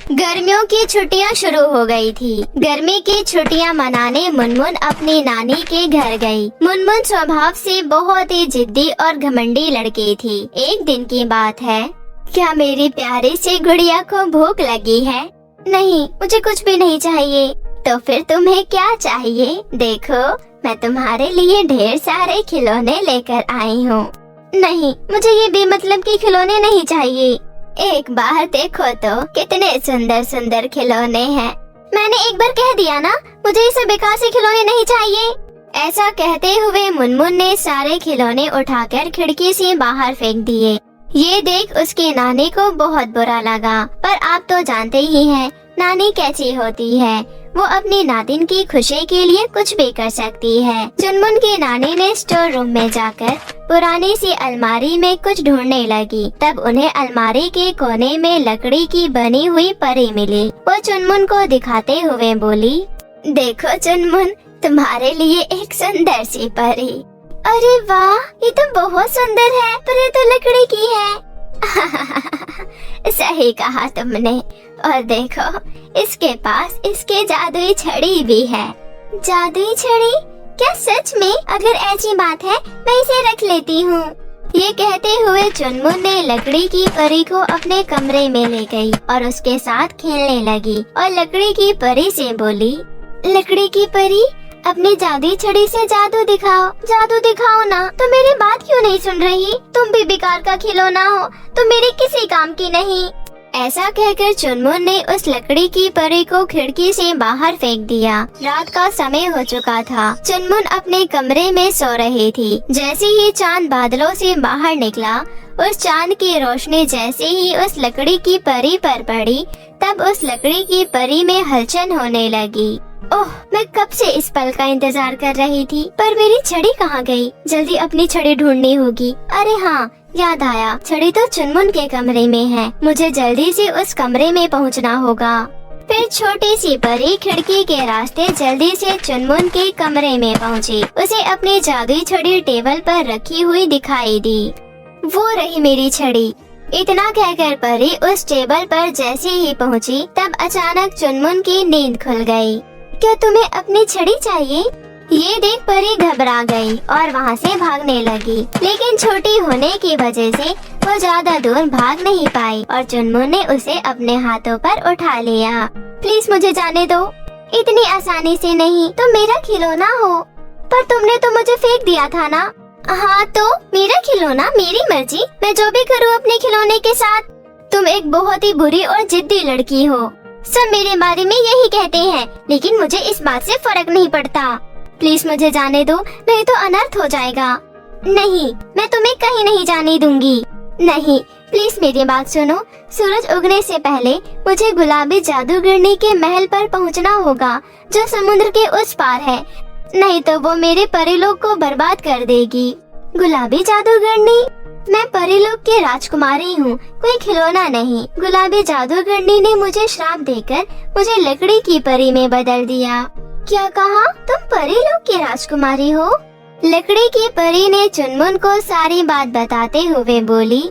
गर्मियों की छुट्टियां शुरू हो गई थी। गर्मी की छुट्टियां मनाने मुनमुन अपनी नानी के घर गई। मुनमुन स्वभाव से बहुत ही जिद्दी और घमंडी लड़की थी। एक दिन की बात है, क्या मेरी प्यारी सी गुड़िया को भूख लगी है? नहीं, मुझे कुछ भी नहीं चाहिए। तो फिर तुम्हें क्या चाहिए? देखो, मैं तुम्हारे लिए ढेर सारे खिलौने लेकर आई हूँ। नहीं, मुझे ये बेमतलब के खिलौने नहीं चाहिए। एक बार देखो तो कितने सुंदर सुंदर खिलौने हैं। मैंने एक बार कह दिया ना, मुझे ये सब बेकार से खिलौने नहीं चाहिए। ऐसा कहते हुए मुनमुन ने सारे खिलौने उठाकर खिड़की से बाहर फेंक दिए। ये देख उसकी नानी को बहुत बुरा लगा, पर आप तो जानते ही हैं नानी कैसी होती है। वो अपनी नातिन की खुशी के लिए कुछ भी कर सकती है। चुनमुन की नानी ने स्टोर रूम में जाकर पुरानी सी अलमारी में कुछ ढूंढने लगी। तब उन्हें अलमारी के कोने में लकड़ी की बनी हुई परी मिली। वो चुनमुन को दिखाते हुए बोली, देखो चुनमुन, तुम्हारे लिए एक सुंदर सी परी। अरे वाह, ये तो बहुत सुंदर है, पर ये तो लकड़ी की है। सही कहा तुमने। और देखो, इसके पास इसके जादुई छड़ी भी है। जादुई छड़ी? क्या सच में? अगर ऐसी बात है, मैं इसे रख लेती हूँ। ये कहते हुए चुनमुन ने लकड़ी की परी को अपने कमरे में ले गई और उसके साथ खेलने लगी और लकड़ी की परी से बोली, लकड़ी की परी, अपनी जादुई छड़ी से जादू दिखाओ ना। तो मेरी बात क्यों नहीं सुन रही? तुम भी बेकार का खिलौना हो, तुम मेरे किसी काम की नहीं। ऐसा कहकर चुनमुन ने उस लकड़ी की परी को खिड़की से बाहर फेंक दिया। रात का समय हो चुका था। चुनमुन अपने कमरे में सो रही थी। जैसे ही चांद बादलों से बाहर निकला, उस चांद की रोशनी जैसे ही उस लकड़ी की परी पर पड़ी, तब उस लकड़ी की परी में हलचल होने लगी। ओह, मैं कब से इस पल का इंतजार कर रही थी, पर मेरी छड़ी कहाँ गई? जल्दी अपनी छड़ी ढूंढनी होगी। अरे हाँ, याद आया, छड़ी तो चुनमुन के कमरे में है। मुझे जल्दी से उस कमरे में पहुँचना होगा। फिर छोटी सी परी खिड़की के रास्ते जल्दी से चुनमुन के कमरे में पहुँची। उसे अपनी जादुई छड़ी टेबल पर रखी हुई दिखाई दी। वो रही मेरी छड़ी। इतना कहकर परी उस टेबल पर जैसे ही पहुँची, तब अचानक चुनमुन की नींद खुल गई। क्या तुम्हें अपनी छड़ी चाहिए? ये देख परी घबरा गई और वहाँ से भागने लगी, लेकिन छोटी होने की वजह से वो ज्यादा दूर भाग नहीं पाई और चुनमुन ने उसे अपने हाथों पर उठा लिया। प्लीज मुझे जाने दो। इतनी आसानी से नहीं, तुम मेरा खिलौना हो। पर तुमने तो मुझे फेंक दिया था ना। हाँ तो मेरा खिलौना, मेरी मर्जी, मैं जो भी करूँ अपने खिलौने के साथ। तुम एक बहुत ही बुरी और जिद्दी लड़की हो। सब मेरे बारे में यही कहते हैं, लेकिन मुझे इस बात से फर्क नहीं पड़ता। प्लीज मुझे जाने दो, नहीं तो अनर्थ हो जाएगा। नहीं, मैं तुम्हें कहीं नहीं जाने दूंगी। नहीं, प्लीज मेरी बात सुनो। सूरज उगने से पहले मुझे गुलाबी जादूगरनी के महल पर पहुंचना होगा, जो समुद्र के उस पार है। नहीं तो वो मेरे परिलोक को बर्बाद कर देगी। गुलाबी जादूगरनी? मैं परिलोक की राजकुमारी हूँ, कोई खिलौना नहीं। गुलाबी जादूगरनी ने मुझे श्राप देकर मुझे लकड़ी की परी में बदल दिया। क्या कहा? तुम परिलोक की राजकुमारी हो? लकड़ी की परी ने चुनमुन को सारी बात बताते हुए बोली,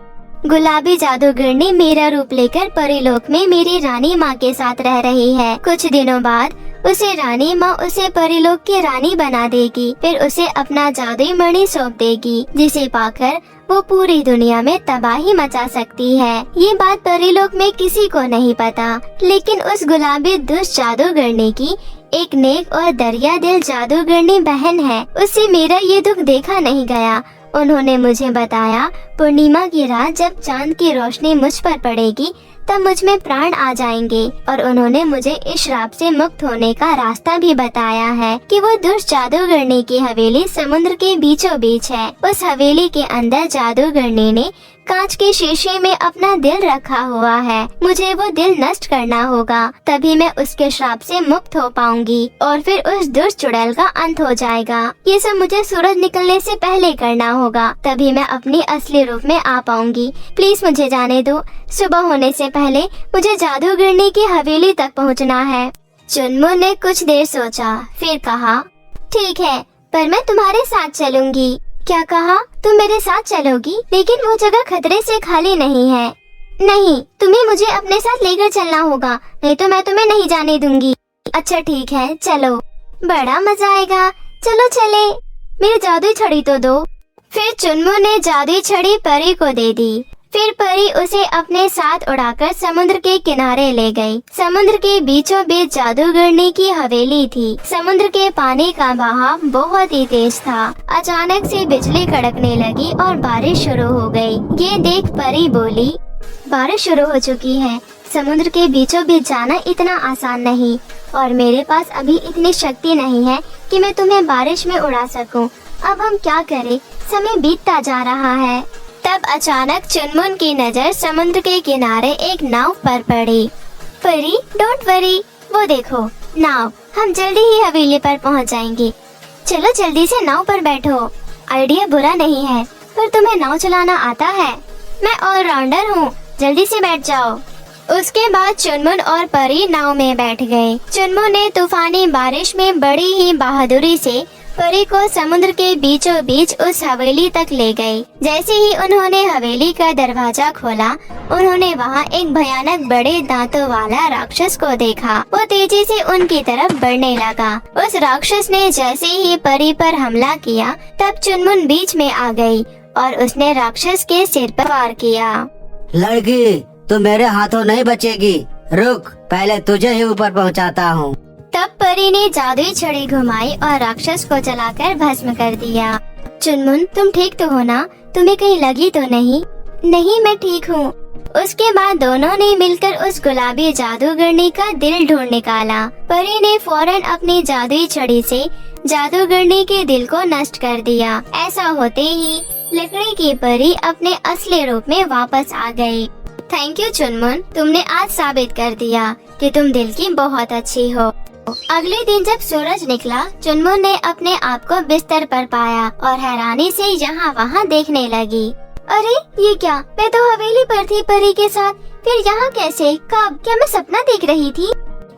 गुलाबी जादूगरनी मेरा रूप लेकर परिलोक में मेरी रानी माँ के साथ रह रही है। कुछ दिनों बाद उसे रानी माँ उसे परिलोक की रानी बना देगी। फिर उसे अपना जादुई मणि सौंप देगी, जिसे पाकर वो पूरी दुनिया में तबाही मचा सकती है। ये बात परिलोक में किसी को नहीं पता, लेकिन उस गुलाबी दुष्ट जादूगरनी की एक नेक और दरिया दिल जादूगरनी बहन है। उससे मेरा ये दुख देखा नहीं गया। उन्होंने मुझे बताया, पूर्णिमा की रात जब चांद की रोशनी मुझ पर पड़ेगी, तब मुझ में प्राण आ जाएंगे। और उन्होंने मुझे इस श्राप से मुक्त होने का रास्ता भी बताया है कि वो दुष्ट जादूगरनी की हवेली समुद्र के बीचों बीच है। उस हवेली के अंदर जादूगरनी ने कांच के शीशे में अपना दिल रखा हुआ है। मुझे वो दिल नष्ट करना होगा, तभी मैं उसके श्राप से मुक्त हो पाऊंगी और फिर उस दुष्ट चुड़ैल का अंत हो जाएगा। ये सब मुझे सूरज निकलने से पहले करना होगा, तभी मैं अपनी असली रूप में आ पाऊंगी। प्लीज मुझे जाने दो। सुबह होने से पहले मुझे जादूगरनी की हवेली तक पहुंचना है। चुनमुन ने कुछ देर सोचा, फिर कहा, ठीक है, पर मैं तुम्हारे साथ चलूंगी। क्या कहा? तुम मेरे साथ चलोगी? लेकिन वो जगह खतरे से खाली नहीं है। नहीं, तुम्हें मुझे अपने साथ लेकर चलना होगा, नहीं तो मैं तुम्हें नहीं जाने दूंगी। अच्छा ठीक है, चलो, बड़ा मजा आएगा, चलो चले। मेरी जादुई छड़ी तो दो। फिर चुनमुन ने जादुई छड़ी परी को दे दी। फिर परी उसे अपने साथ उड़ाकर समुद्र के किनारे ले गई। समुद्र के बीचों बीच जादूगरनी की हवेली थी। समुद्र के पानी का बहाव बहुत ही तेज था। अचानक से बिजली कड़कने लगी और बारिश शुरू हो गई। ये देख परी बोली, बारिश शुरू हो चुकी है। समुद्र के बीचों बीच जाना इतना आसान नहीं और मेरे पास अभी इतनी शक्ति नहीं है कि मैं तुम्हें बारिश में उड़ा सकूं। अब हम क्या करें? समय बीतता जा रहा है। तब अचानक चुनमुन की नजर समुद्र के किनारे एक नाव पर पड़ी। परी, डोंट वरी, वो देखो नाव, हम जल्दी ही हवेली पर पहुंच जाएंगे। चलो जल्दी से नाव पर बैठो। आइडिया बुरा नहीं है, पर तुम्हें नाव चलाना आता है? मैं ऑलराउंडर हूँ, जल्दी से बैठ जाओ। उसके बाद चुनमुन और परी नाव में बैठ गए। चुनमुन ने तूफानी बारिश में बड़ी ही बहादुरी से परी को समुद्र के बीचों बीच उस हवेली तक ले गई। जैसे ही उन्होंने हवेली का दरवाजा खोला, उन्होंने वहाँ एक भयानक बड़े दांतों वाला राक्षस को देखा। वो तेजी से उनकी तरफ बढ़ने लगा। उस राक्षस ने जैसे ही परी पर हमला किया, तब चुनमुन बीच में आ गई और उसने राक्षस के सिर पर वार किया। लड़की, तू मेरे हाथों नहीं बचेगी। रुक, पहले तुझे ही ऊपर पहुंचाता हूँ। तब परी ने जादुई छड़ी घुमाई और राक्षस को जलाकर भस्म कर दिया। चुनमुन, तुम ठीक तो हो ना? तुम्हें कहीं लगी तो नहीं? नहीं, मैं ठीक हूँ। उसके बाद दोनों ने मिलकर उस गुलाबी जादूगरनी का दिल ढूंढ निकाला। परी ने फौरन अपनी जादुई छड़ी से जादूगरनी के दिल को नष्ट कर दिया। ऐसा होते ही लकड़ी की परी अपने असली रूप में वापस आ गई। थैंक यू चुनमुन, तुमने आज साबित कर दिया कि तुम दिल की बहुत अच्छी हो। अगले दिन जब सूरज निकला, चुनमुन ने अपने आप को बिस्तर पर पाया और हैरानी से यहाँ वहाँ देखने लगी। अरे ये क्या? मैं तो हवेली पर थी परी के साथ, फिर यहाँ कैसे? कब? क्या मैं सपना देख रही थी?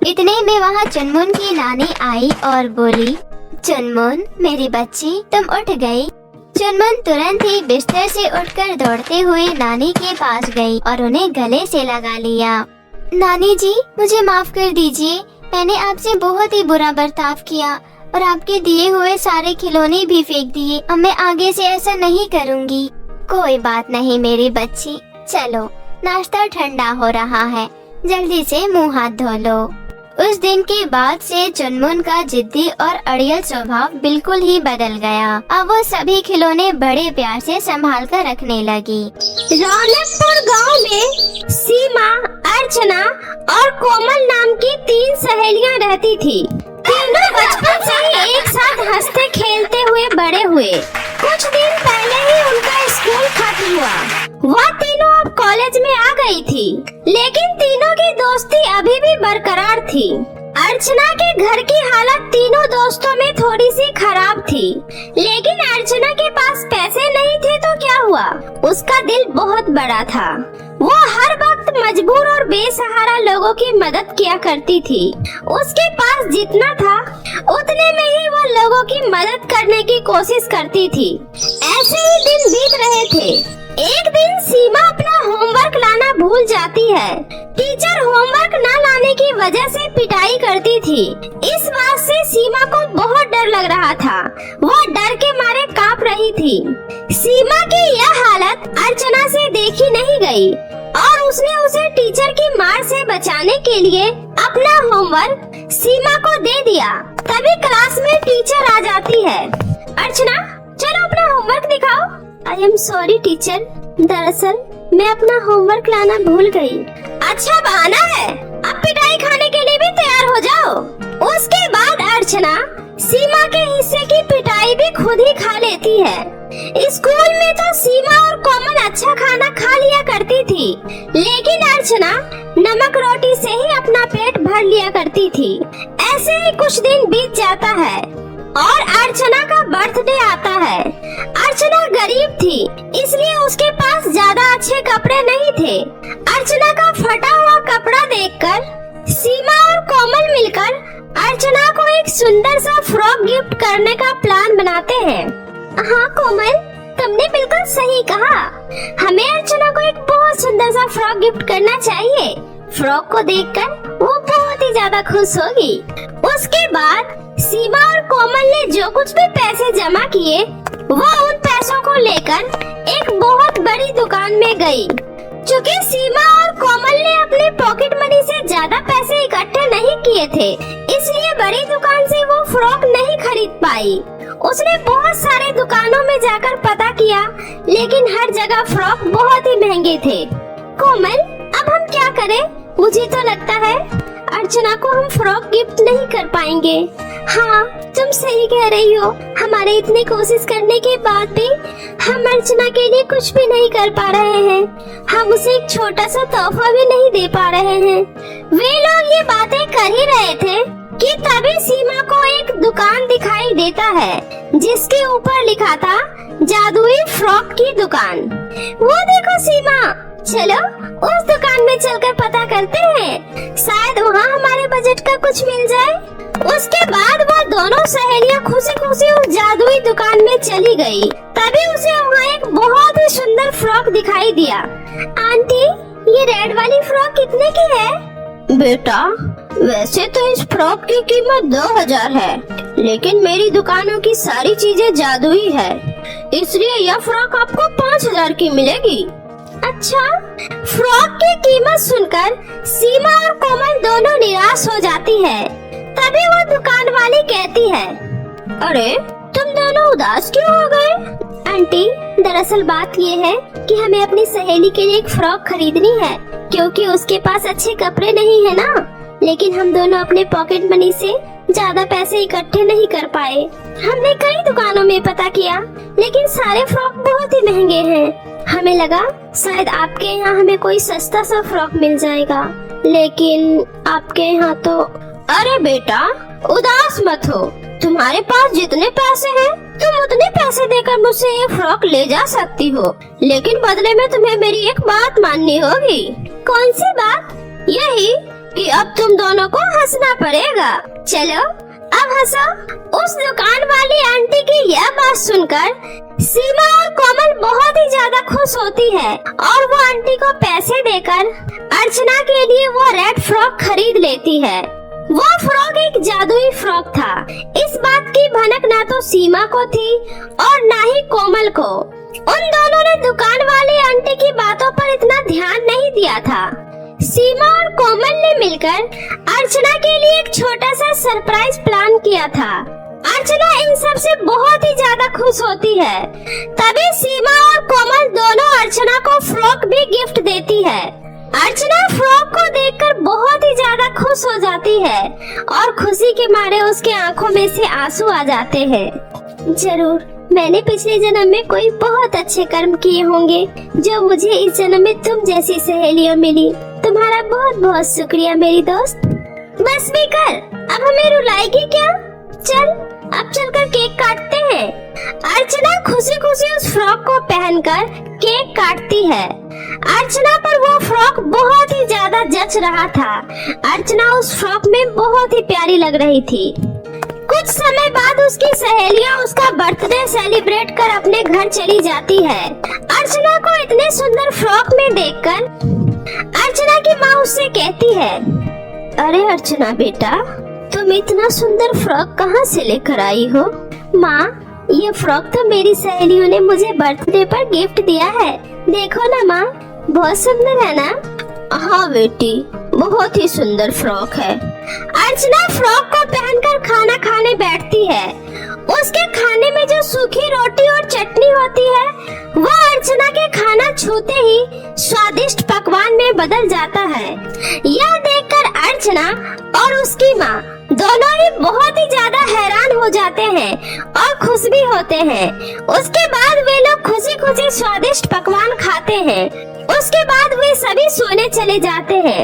इतने में वहाँ चुनमुन की नानी आई और बोली, चुनमुन मेरी बच्ची, तुम उठ गई। चुनमुन तुरंत ही बिस्तर से उठकर दौड़ते हुए नानी के पास गई और उन्हें गले से लगा लिया। नानी जी, मुझे माफ कर दीजिए, मैंने आपसे बहुत ही बुरा बर्ताव किया और आपके दिए हुए सारे खिलौने भी फेंक दिए। अब मैं आगे से ऐसा नहीं करूँगी। कोई बात नहीं मेरी बच्ची, चलो नाश्ता ठंडा हो रहा है, जल्दी से मुँह हाथ धो लो। उस दिन के बाद से चुनमुन का जिद्दी और अड़ियल स्वभाव बिल्कुल ही बदल गया। अब वो सभी खिलौने बड़े प्यार से संभाल कर रखने लगी। रौनकपुर गांव में सीमा, अर्चना और कोमल नाम की 3 सहेलियां रहती थी। तीनों बचपन से ही एक साथ हंसते खेलते हुए बड़े हुए। कुछ दिन पहले ही उनका स्कूल खत्म हुआ। वह तीनों अब कॉलेज में आ गई थी, लेकिन तीनों की दोस्ती अभी भी बरकरार थी। अर्चना के घर की हालत तीनों दोस्तों में थोड़ी सी खराब थी, लेकिन अर्चना के पास पैसे नहीं थे तो क्या हुआ, उसका दिल बहुत बड़ा था। वो हर वक्त मजबूर और बेसहारा लोगों की मदद किया करती थी। उसके पास जितना था उतने में ही वो लोगों की मदद करने की कोशिश करती थी। ऐसे ही दिन बीत रहे थे। एक दिन सीमा अपना होमवर्क लाना भूल जाती है। टीचर होमवर्क न लाने की वजह से पिटाई करती थी। इस बात से सीमा को बहुत डर लग रहा था। वो डर के मारे कांप रही थी। सीमा की यह हालत अर्चना से देखी नहीं गई और उसने उसे टीचर की मार से बचाने के लिए अपना होमवर्क सीमा को दे दिया। तभी क्लास में टीचर आ जाती है। अर्चना, चलो अपना होमवर्क दिखाओ। आई एम सॉरी टीचर, दरअसल मैं अपना होमवर्क लाना भूल गई। अच्छा बहाना है, अब पिटाई खाने के लिए भी तैयार हो जाओ। उसके बाद अर्चना सीमा के हिस्से की पिटाई भी खुद ही खा लेती है। स्कूल में तो सीमा और कोमल अच्छा खाना खा लिया करती थी, लेकिन अर्चना नमक रोटी से ही अपना पेट भर लिया करती थी। ऐसे ही कुछ दिन बीत जाता है और अर्चना का बर्थडे आता है। अर्चना गरीब थी, इसलिए उसके पास ज्यादा अच्छे कपड़े नहीं थे। अर्चना का फटा हुआ कपड़ा देखकर सीमा और कोमल मिलकर अर्चना को एक सुंदर सा फ्रॉक गिफ्ट करने का प्लान बनाते हैं। हाँ कोमल, तुमने बिल्कुल सही कहा। हमें अर्चना को एक बहुत सुंदर सा फ्रॉक गिफ्ट करना चाहिए। फ्रॉक को देखकर वो बहुत ही ज्यादा खुश होगी। उसके बाद सीमा और कोमल ने जो कुछ भी पैसे जमा किए वो उन पैसों को लेकर एक बहुत बड़ी दुकान में गई। चूँकि सीमा और कोमल ने अपने पॉकेट मनी से ज्यादा पैसे इकट्ठे नहीं किए थे, इसलिए बड़ी दुकान से वो फ्रॉक नहीं खरीद पाई। उसने बहुत सारे दुकानों में जाकर पता किया, लेकिन हर जगह फ्रॉक बहुत ही महंगे थे। कोमल, अब हम क्या करें? मुझे तो लगता है अर्चना को हम फ्रॉक गिफ्ट नहीं कर पाएंगे। हाँ, तुम सही कह रही हो। हमारे इतनी कोशिश करने के बाद भी हम अर्चना के लिए कुछ भी नहीं कर पा रहे हैं। हम उसे एक छोटा सा तोहफा भी नहीं दे पा रहे हैं। वे लोग ये बातें कर ही रहे थे कि तभी सीमा को एक दुकान दिखाई देता है, जिसके ऊपर लिखा था जादुई फ्रॉक की दुकान। वो देखो सीमा, चलो उस दुकान में चलकर पता करते हैं, शायद वहाँ हमारे बजट का कुछ मिल जाए। उसके बाद वो दोनों सहेलियां खुशी खुशी उस जादुई दुकान में चली गई। तभी उसे वहाँ एक बहुत ही सुंदर फ्रॉक दिखाई दिया। आंटी, ये रेड वाली फ्रॉक कितने की है? बेटा, वैसे तो इस फ्रॉक की कीमत 2000 है, लेकिन मेरी दुकानों की सारी चीजें जादुई है, इसलिए यह फ्रॉक आपको 5000 की मिलेगी। अच्छा, फ्रॉक की कीमत सुनकर सीमा और कोमल दोनों निराश हो जाती है। तभी वो दुकान वाली कहती है, अरे तुम दोनों उदास क्यों हो गए? आंटी, दरअसल बात ये है कि हमें अपनी सहेली के लिए एक फ्रॉक खरीदनी है, क्योंकि उसके पास अच्छे कपड़े नहीं है ना। लेकिन हम दोनों अपने पॉकेट मनी से ज्यादा पैसे इकट्ठे नहीं कर पाए। हमने कई दुकानों में पता किया, लेकिन सारे फ्रॉक बहुत ही महंगे हैं। हमें लगा शायद आपके यहाँ हमें कोई सस्ता सा फ्रॉक मिल जाएगा, लेकिन आपके यहाँ तो। अरे बेटा, उदास मत हो। तुम्हारे पास जितने पैसे हैं, तुम उतने पैसे देकर मुझसे ये फ्रॉक ले जा सकती हो, लेकिन बदले में तुम्हें मेरी एक बात माननी होगी। कौन सी बात? यही कि अब तुम दोनों को हंसना पड़ेगा। चलो अब हंसो। उस दुकान वाली आंटी की यह बात सुनकर सीमा और कोमल बहुत ही ज्यादा खुश होती है और वो आंटी को पैसे देकर अर्चना के लिए वो रेड फ्रॉक खरीद लेती है। वो फ्रॉक एक जादुई फ्रॉक था। इस बात की भनक ना तो सीमा को थी और ना ही कोमल को। उन दोनों ने दुकान वाली आंटी की बातों पर इतना ध्यान नहीं दिया था। सीमा और कोमल ने मिलकर अर्चना के लिए एक छोटा सा सरप्राइज प्लान किया था। अर्चना इन सब से बहुत ही ज्यादा खुश होती है। तभी सीमा और कोमल दोनों अर्चना को फ्रॉक भी गिफ्ट देती है। अर्चना फ्रॉक को देखकर बहुत ही ज्यादा खुश हो जाती है और खुशी के मारे उसके आंखों में से आंसू आ जाते हैं। जरूर मैंने पिछले जन्म में कोई बहुत अच्छे कर्म किए होंगे, जो मुझे इस जन्म में तुम जैसी सहेलियां मिली। तुम्हारा बहुत बहुत शुक्रिया मेरी दोस्त। बस भी कर, अब हमें रुलाएगी क्या? चल अब चलकर केक काटते हैं। अर्चना खुशी खुशी उस फ्रॉक को पहनकर केक काटती है। अर्चना पर वो फ्रॉक बहुत ही ज्यादा जच रहा था। अर्चना उस फ्रॉक में बहुत ही प्यारी लग रही थी। कुछ समय बाद उसकी सहेलियां उसका बर्थडे सेलिब्रेट कर अपने घर चली जाती है। अर्चना को इतने सुंदर फ्रॉक में देखकर अर्चना की माँ उससे कहती है, अरे अर्चना बेटा, तुम इतना सुंदर फ्रॉक कहाँ से लेकर आई हो? माँ, ये फ्रॉक तो मेरी सहेलियों ने मुझे बर्थडे पर गिफ्ट दिया है। देखो ना माँ, बहुत सुंदर है ना? हाँ बेटी, बहुत ही सुंदर फ्रॉक है। अर्चना फ्रॉक को पहनकर खाना खाने बैठती है। उसके खाने में जो सूखी रोटी और चटनी होती है, वो अर्चना के खाना छूते ही स्वादिष्ट पकवान में बदल जाता है। यह देखकर अर्चना और उसकी माँ दोनों ही बहुत ही ज्यादा हैरान हो जाते हैं और खुश भी होते हैं। उसके बाद वे लोग खुशी खुशी स्वादिष्ट पकवान खाते हैं। उसके बाद वे सभी सोने चले जाते हैं।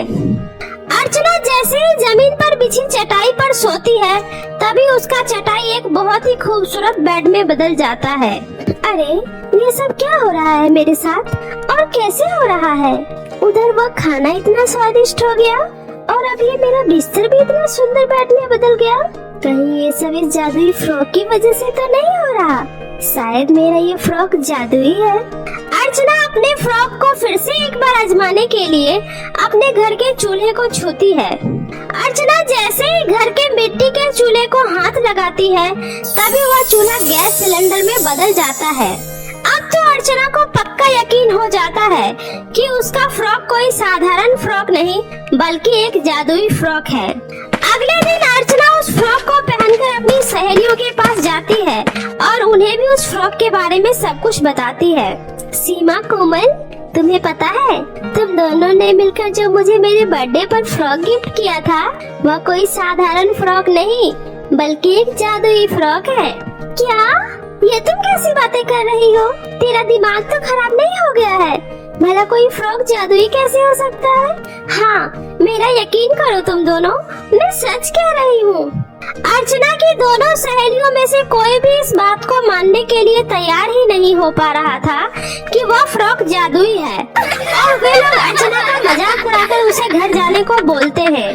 अर्चना जैसे ही जमीन पर बिछी चटाई पर सोती है, तभी उसका चटाई एक बहुत ही खूबसूरत बेड में बदल जाता है। अरे ये सब क्या हो रहा है मेरे साथ और कैसे हो रहा है? उधर वो खाना इतना स्वादिष्ट हो गया और अब ये मेरा बिस्तर भी इतना सुंदर बेड में बदल गया। कहीं ये सब इस जादुई फ्रॉक की वजह से तो नहीं हो रहा? शायद मेरा ये फ्रॉक जादुई है। अर्चना अपने फ्रॉक को फिर से एक बार आजमाने के लिए अपने घर के चूल्हे को छूती है। अर्चना जैसे ही घर के मिट्टी के चूल्हे को हाथ लगाती है तभी वह चूल्हा गैस सिलेंडर में बदल जाता है। अब तो अर्चना को पक्का यकीन हो जाता है कि उसका फ्रॉक कोई साधारण फ्रॉक नहीं बल्कि एक जादुई फ्रॉक है। अगले दिन अर्चना उस फ्रॉक को पहनकर अपनी सहेलियों के पास जाती है और उन्हें भी उस फ्रॉक के बारे में सब कुछ बताती है। सीमा, कोमल, तुम्हें पता है तुम दोनों ने मिलकर जो मुझे मेरे बर्थडे पर फ्रॉक गिफ्ट किया था वह कोई साधारण फ्रॉक नहीं बल्कि एक जादुई फ्रॉक है। क्या? ये तुम कैसी बातें कर रही हो? तेरा दिमाग तो खराब नहीं हो गया है? भला कोई फ्रॉक जादुई कैसे हो सकता है? हाँ, मेरा यकीन करो तुम दोनों, मैं सच कह रही हूँ। अर्चना की दोनों सहेलियों में से कोई भी इस बात को मानने के लिए तैयार ही नहीं हो पा रहा था कि वह फ्रॉक जादुई है और वे लोग अर्चना का मजाक उड़ाकर उसे घर जाने को बोलते हैं।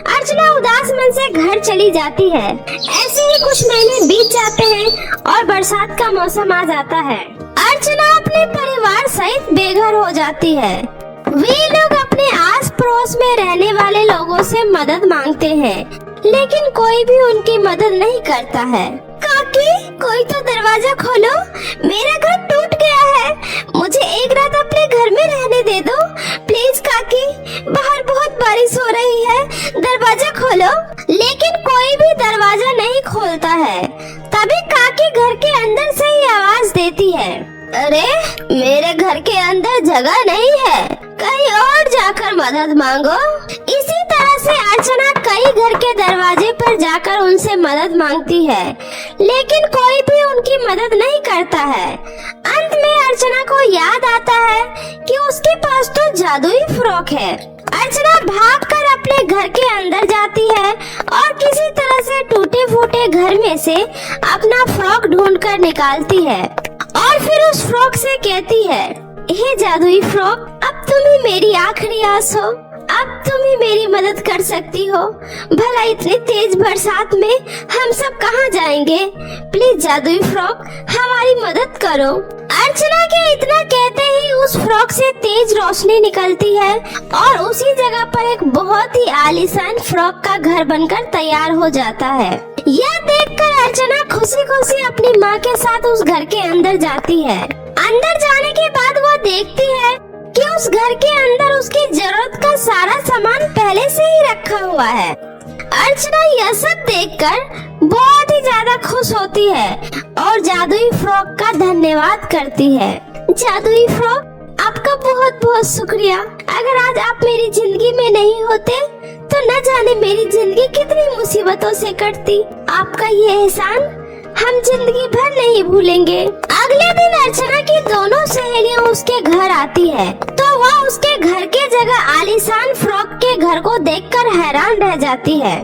अर्चना उदास मन से घर चली जाती है। ऐसे ही कुछ महीने बीत जाते हैं और बरसात का मौसम आ जाता है। अर्चना अपने परिवार सहित बेघर हो जाती है। वे लोग अपने आस पड़ोस में रहने वाले लोगों से मदद मांगते हैं लेकिन कोई भी उनकी मदद नहीं करता है। काकी, कोई तो दरवाजा खोलो, मेरा घर टूट गया है, मुझे एक रात अपने घर में रहने दे दो प्लीज काकी, बाहर बहुत बारिश हो रही है, दरवाजा खोलो। लेकिन कोई भी दरवाजा नहीं खोलता है। तभी काकी घर के अंदर से ही आवाज देती है, अरे मेरे घर के अंदर जगह नहीं है, कहीं और जाकर मदद मांगो। इसी तरह से अर्चना कई घर के दरवाजे पर जाकर उनसे मदद मांगती है लेकिन कोई भी उनकी मदद नहीं करता है। अंत में अर्चना को याद आता है कि उसके पास तो जादुई फ्रॉक है। अर्चना भागकर अपने घर के अंदर जाती है और किसी तरह से टूटे फूटे घर में से अपना फ्रॉक ढूंढकर निकालती है और फिर उस फ्रॉक से कहती है, हे जादुई फ्रॉक, अब तुम ही मेरी आखिरी आस हो, अब तुम ही मेरी मदद कर सकती हो। भला इतनी तेज बरसात में हम सब कहाँ जाएंगे? प्लीज जादुई फ्रॉक हमारी मदद करो। अर्चना के इतना कहते ही उस फ्रॉक से तेज रोशनी निकलती है और उसी जगह पर एक बहुत ही आलीशान फ्रॉक का घर बनकर तैयार हो जाता है। यह देखकर अर्चना खुशी खुशी अपनी माँ के साथ उस घर के अंदर जाती है। अंदर जाने के बाद वो देखती है कि उस घर के अंदर उसकी जरूरत का सारा सामान पहले से ही रखा हुआ है। अर्चना यह सब देखकर बहुत ही ज्यादा खुश होती है और जादुई फ्रॉक का धन्यवाद करती है। जादुई फ्रॉक, आपका बहुत बहुत शुक्रिया। अगर आज आप मेरी जिंदगी में नहीं होते तो न जाने मेरी जिंदगी कितनी मुसीबतों से कटती। आपका ये एहसान हम जिंदगी भर नहीं भूलेंगे। अगले दिन अर्चना की दोनों सहेलियां उसके घर आती है तो वह उसके घर के जगह आलीशान फ्रॉक के घर को देखकर हैरान रह जाती है।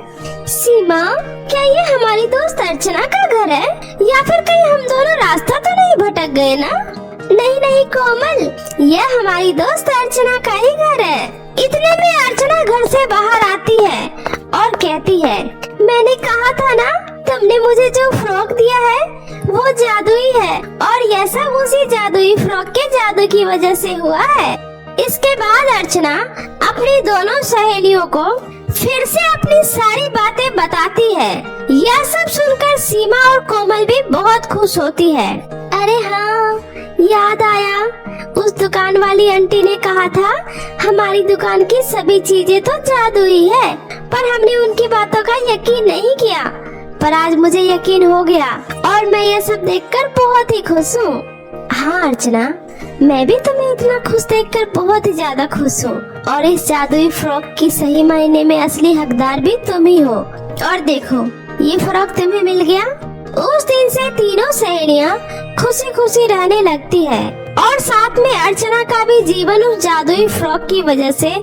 सीमा, क्या ये हमारी दोस्त अर्चना का घर है या फिर कहीं हम दोनों रास्ता तो नहीं भटक गए ना? नहीं नहीं कोमल, यह हमारी दोस्त अर्चना का ही घर है। इतने में अर्चना घर से बाहर आती है और कहती है, मैंने कहा था ना, तुमने मुझे जो फ्रॉक दिया है वो जादुई है और यह सब उसी जादुई फ्रॉक के जादू की वजह से हुआ है। इसके बाद अर्चना अपनी दोनों सहेलियों को फिर से अपनी सारी बातें बताती है। यह सब सुनकर सीमा और कोमल भी बहुत खुश होती है। अरे हाँ, याद आया, उस दुकान वाली आंटी ने कहा था हमारी दुकान की सभी चीजें तो जादुई है, पर हमने उनकी बातों का यकीन नहीं किया, पर आज मुझे यकीन हो गया और मैं ये सब देखकर बहुत ही खुश हूँ। हाँ अर्चना, मैं भी तुम्हें इतना खुश देखकर बहुत ही ज्यादा खुश हूँ और इस जादुई फ्रॉक की सही मायने में असली हकदार भी तुम ही हो। और देखो, ये फ्रॉक तुम्हें मिल गया। उस दिन से तीनों सहेलियां खुशी खुशी रहने लगती है और साथ में अर्चना का भी जीवन उस जादुई फ्रॉक की वजह से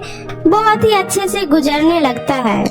बहुत ही अच्छे से गुजरने लगता है।